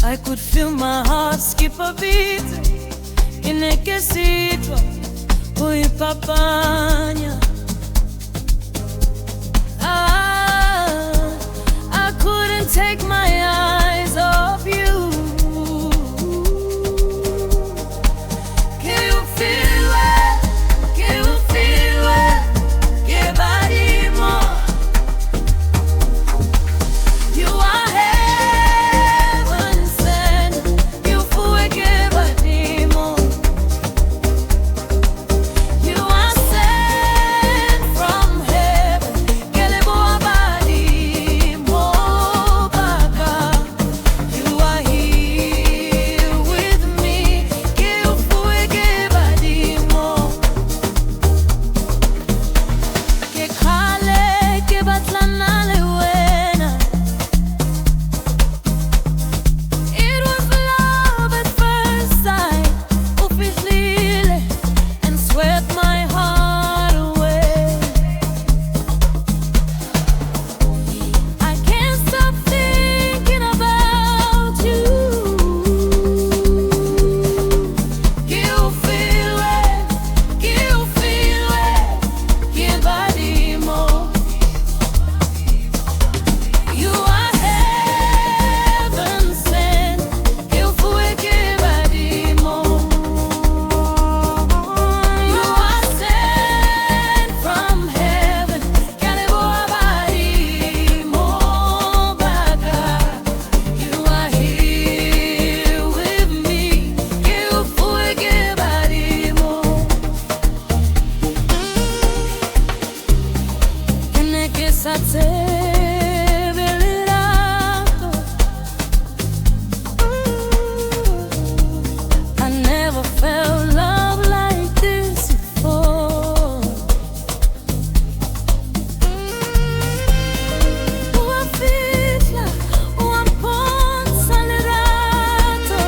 I could feel my heart skip a beat. Inekesitwa uipapanya. I couldn't take my eyes off you. Can you feel it? Can you feel it? Que Balimo. You are heaven sent. You Fuoe que Balimo. You are sent from heaven. Que le boa Balimo baka. You are here with me. Que you Fuoe que Balimo. Que kale que batlana le wena. It was love at first sight. Ufihlile and swept my heart away. I can't stop thinking about you. Que you feel it? Que you feel it? Que Balimo. You are heaven sent. Que you Fuoe que Balimo. You are sent from heaven. Que le boa Balimo baka. You are here with me. Que you Fuoe que Balimo. Tiene que saber. I never felt love like this before. Uma figlia, uma ponza l'erato.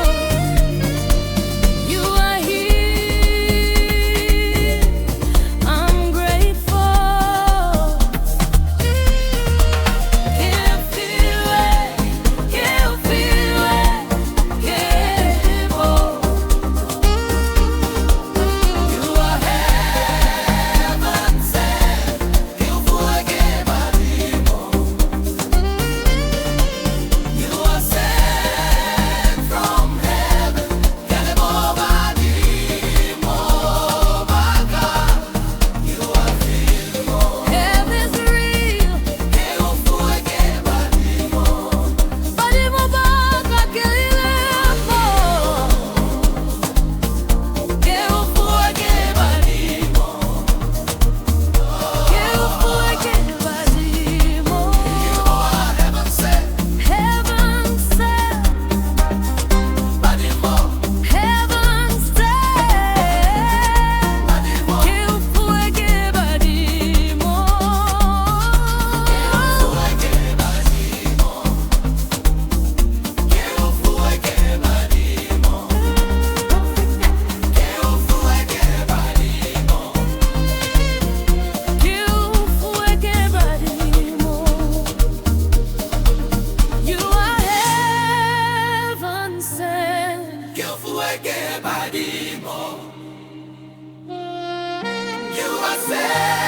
You are here. I'm grateful. Can't feel it. Can't feel it. Can't hold. You are heaven sent. You Fuoe que Balimo. You are sent from heaven. Que le boa Balimo baka. You are Balimo. Heaven's real. Que you Fuoe que Balimo. Balimo baka que lilemo. Que you Fuoe que Balimo. Que you Fuoe que Balimo. You are heaven sent. Heaven sent. Balimo, Heaven sent. Balimo, Que you Fuoe que Balimo. Fuoe que Balimo, que eu Fuoe que Balimo, que eu Fuoe que Balimo, Que you Fuoe que Balimo. You are heaven sent. que eu Fuoe que Balimo. You are sent